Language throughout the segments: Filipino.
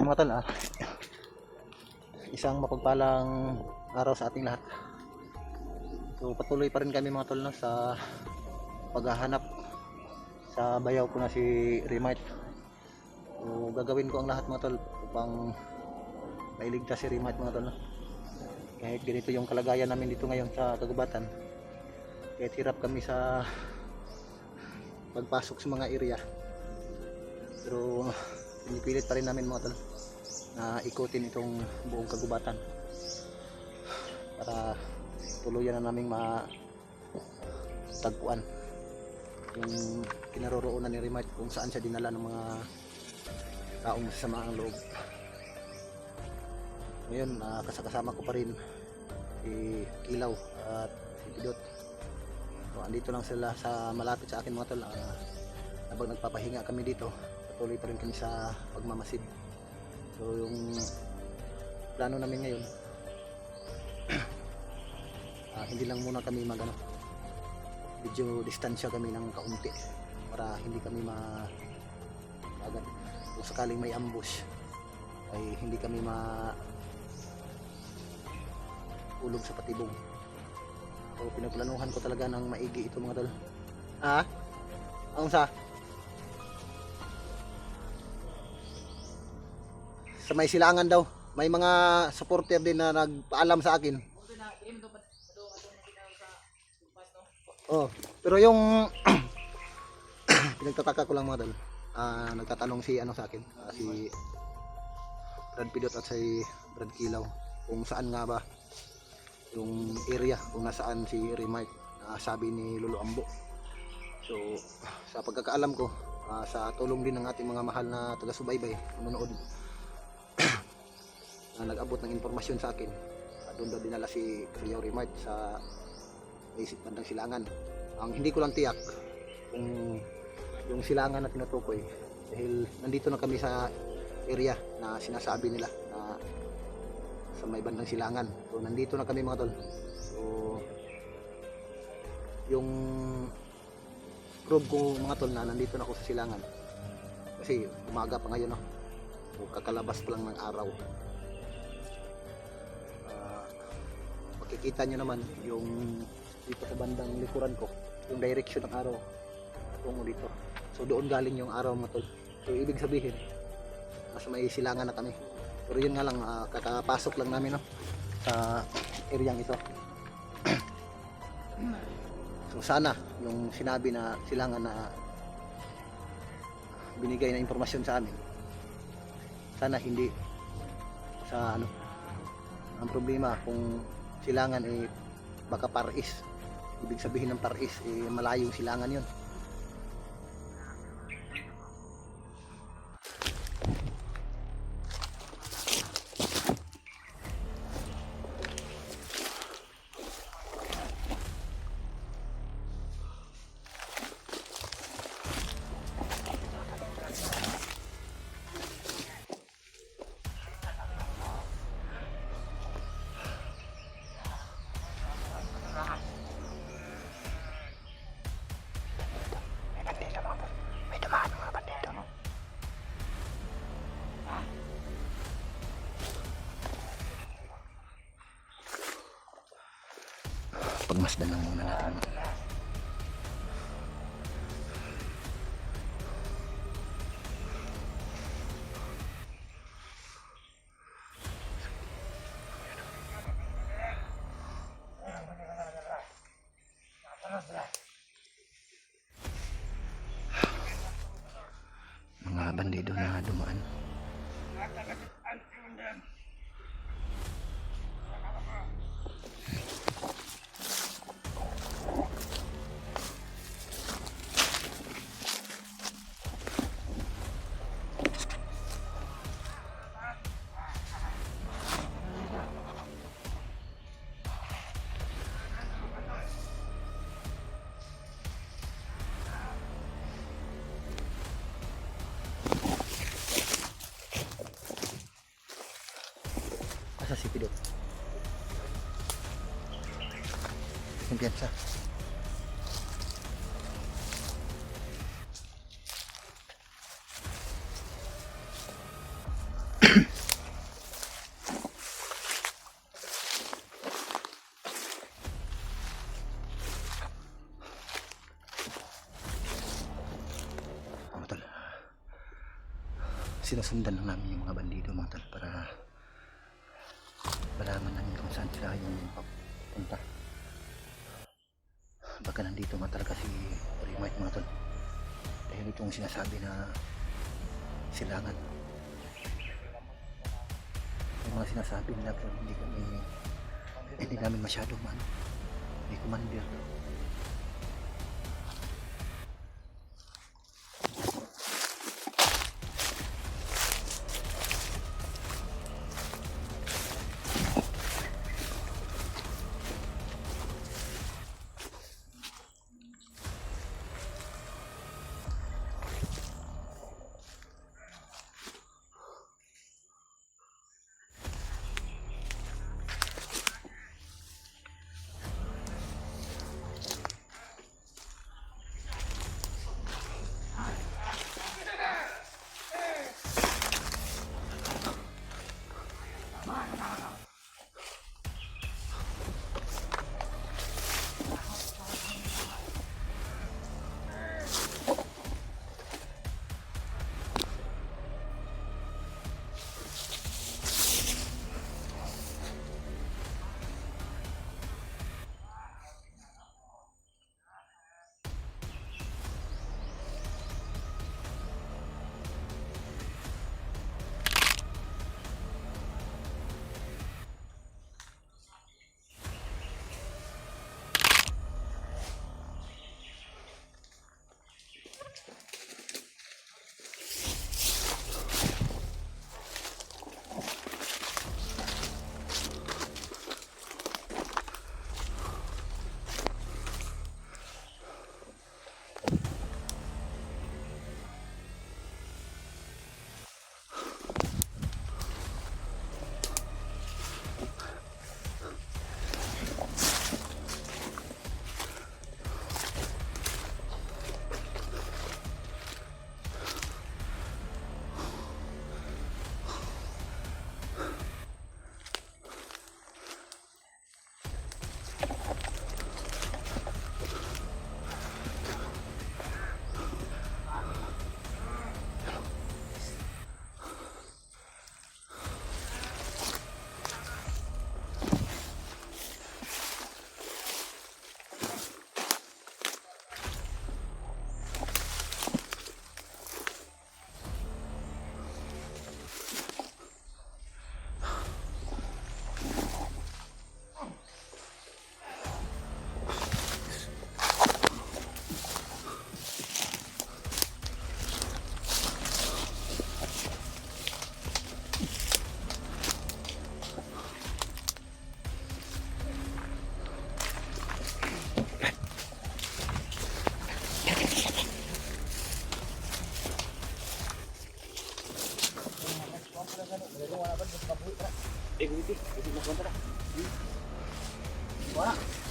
mga tol, isang mapagpalang araw sa ating lahat. So patuloy pa rin kami mga tol, no, sa paghahanap sa bayaw ko na si Remite. So gagawin ko ang lahat mga tol upang mailigtas si Remite mga tol, no? Kahit ganito yung kalagayan namin dito ngayon sa kagubatan, kahit hirap kami sa pagpasok sa mga area, pero pinipilit pa rin namin mga tol na ikutin itong buong kagubatan para tuluyan na naming matagpuan yung kinaroroonan ni Remite, kung saan siya dinala ng mga taong masama ang loob. Ngayon kasama ko pa rin si Kilaw at si Pidot. So andito lang sila sa malapit sa akin mga tol. Habang nagpapahinga kami dito, patuloy pa rin kami sa pagmamasid. So yung plano namin ngayon, hindi lang muna kami medyo distansya kami ng kaunti para hindi kami agad kung sakaling may ambush ay hindi kami ulog sa patibong. So pinaplanuhan ko talaga ng maigi ito mga tol. Ang sa may silangan daw, may mga supporter din na nagpaalam sa akin. Oh, pero yung pinagtataka ko lang mga tol, nagtatanong si sa akin, si Brad Pidot at si Brad Kilaw, kung saan nga ba yung area kung nasaan si Remite, sabi ni Lolo Ambo. So sa pagkakaalam ko, sa tulong din ng ating mga mahal na taga-subaybay manonood, nag-abot ng impormasyon sa akin, doon daw dinala si Kuya Remite sa isip bandang silangan. Ang hindi ko lang tiyak kung yung silangan na tinutukoy, dahil nandito na kami sa area na sinasabi nila na sa may bandang silangan. So nandito na kami mga tol. So yung probe ko mga tol na nandito na ako sa silangan, kasi umaga pa ngayon, no? So kakalabas pa lang ng araw. Makikita nyo naman yung dito sa bandang likuran ko, yung direction ng araw tungo dito. So doon galing yung araw mga tol. So ibig sabihin nasa may silangan na kami. Pero yun nga lang, kakapasok lang namin, no, sa areang ito. So sana yung sinabi na silangan na binigay na impormasyon sa amin, sana hindi sa ang problema kung silangan baka paris. Ibig sabihin ng paris malayong silangan yun. Pagmasdan lang muna natin. Mga bandido na dumaan. Asa si Pidot? Kumpiyansa. sinusundan lang namin yung mga bandido mga tol para malaman namin kung saan sila yung papunta. Baka nandito nga talaga si Remite mga tol, dahil itong sinasabi na silangan, yung mga sinasabi nila, pero hindi namin masyadong hindi commander.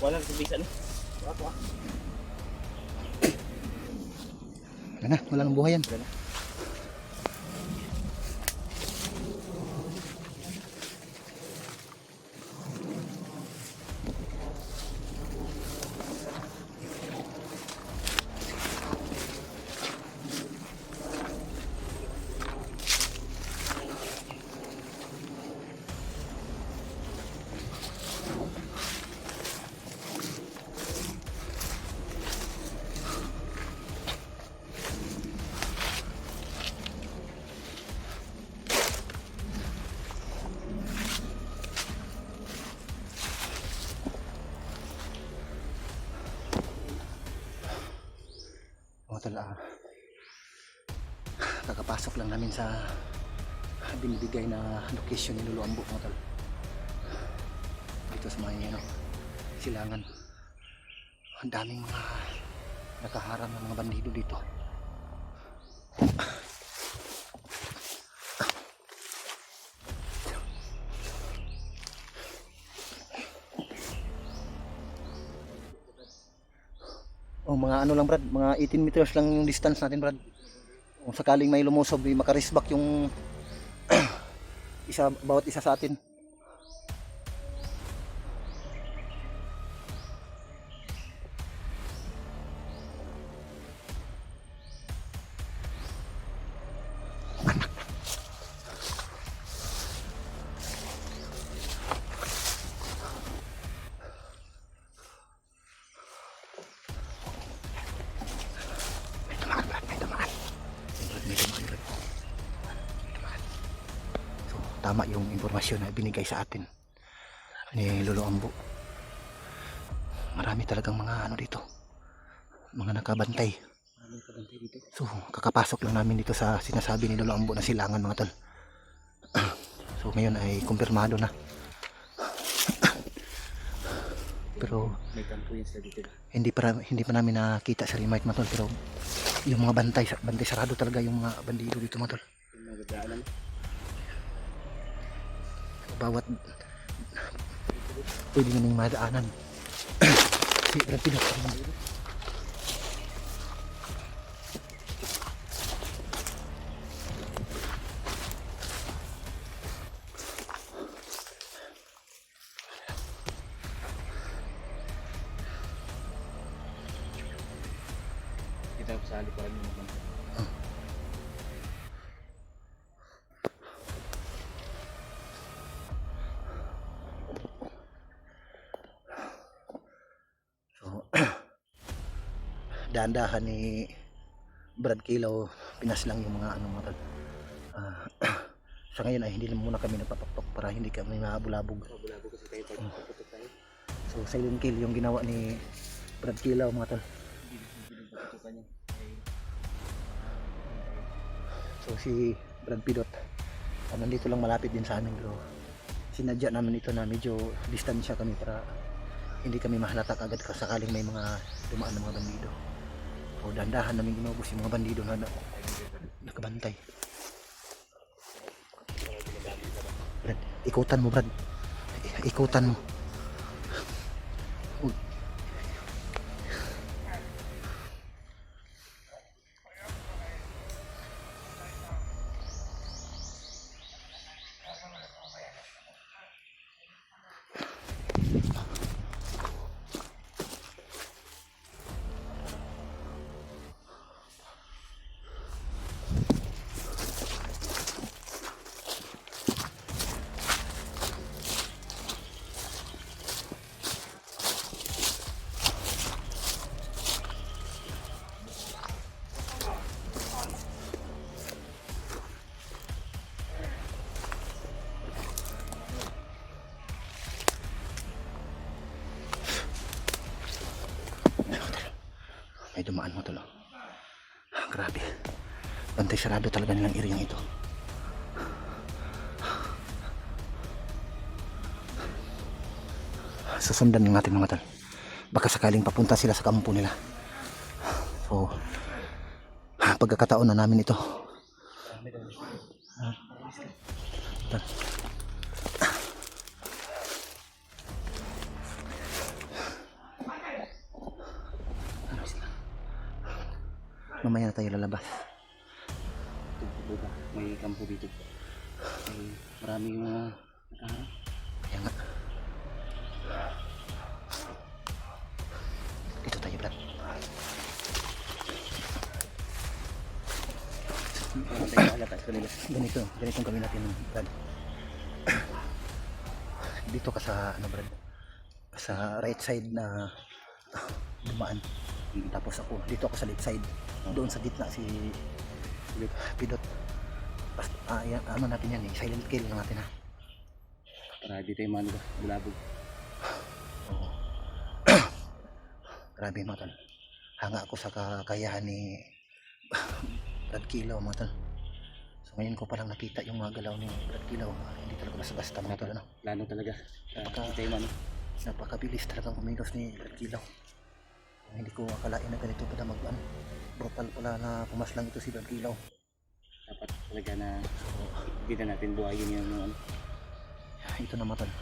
Wala sa bisa ni. Wala na, wala nang buhay yan. Tol, kakapasok lang namin sa binibigay na location ni Lolo Ambo mga tol, dito sa mga silangan. Ang daming mga nakaharang ng mga bandido dito. Oh, mga ano lang brad, mga 18 meters lang yung distance natin brad. Kung sakaling may lumusob, makarisback yung bawat isa sa atin. tama yung impormasyon na binigay sa atin ni Lolo Ambo. Marami talagang mga ano dito, mga nakabantay. Maraming kabantay dito. So kakapasok lang namin dito sa sinasabi ni Lolo Ambo na silangan mga tol. So ngayon ay kumpirmado na. Pero May kampo yan sila dito. hindi pa namin nakita sa remote mga tol, pero yung mga bantay sarado talaga yung mga bandido dito mga tol. Yung mga daanan. Bawat pwede naming madaanan. Si Brad Pitt. Kita ko sa likuran yung mga So, dahan-dahan ni Brad Kilaw, pinas lang yung mga ano mga tol. Sa ngayon ay hindi na muna kami nagpapaktok para hindi kami mabulabog. bulabo kasi tayo pag paputok tayo. So silent kill yung ginawa ni Brad Kilaw mga tol. Hindi paputokan niya. So si Brad Pidot nandito lang malapit din sa amin, pero sinadya namin ito na medyo distansya kami para hindi kami mahalata agad sakaling may mga dumaan na mga bandido. So dahan-dahan namin ginubos yung mga bandido na nakabantay. Brad, ikutan mo Brad. Ikutan mo. Uy. May dumaan mo tulo. Grabe. Bantay sarado talaga nilang iryang ito. Susundan ng natin mga tol. Baka sakaling papunta sila sa kampo nila. So, pagkakataon na namin ito. Tol. Mamaya na tayo lalabas. Ito ba? May kampo dito. May maraming mga Kaya nga. Dito tayo Brad. Parang tayo halata sa kanila. Ganitong gawin natin Brad. Dito ka sa ano Brad, sa right side na dumaan. Tapos ako dito ako sa left side. Doon sa gitna si Pidot. Ano natin yan eh, silent kill lang natin ha. Para di tayo mano ba? Bulabog. Oo. Grabe mga tol. Hanga ako sa kakayahan ni Brad Kilaw mga tol. So ngayon ko palang nakita yung mga galaw ni Brad Kilaw. Hindi talaga basta-basta mga tol ano. Plano talaga. Di tayo mano. Napakabilis talagang kumilos ni Brad Kilaw. Hindi ko akalain na ganito pala mag-ano. Brutal pala na pumaslang ito si Brad Kilaw. Dapat talaga na hindi na natin buhayin yung ano. Ito na mga tol.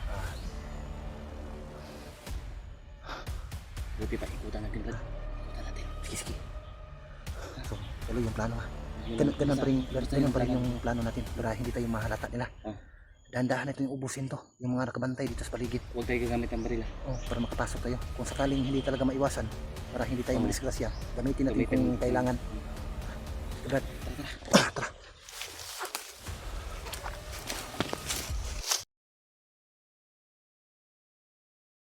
Buti pa ikutan natin Brad. Ikutan natin. Sige. So, tuloy yung plano ha. Ganun pa rin yung plano natin para hindi tayo mahalata nila. Dahan-dahan natin yung ubusin to, yung mga nakabantay dito sa paligid. Huwag tayo gagamit ng barila. Para makapasok tayo. Kung sakaling hindi talaga maiwasan, para hindi tayo madisgrasya, gamitin natin kung kailangan. Brad, tara.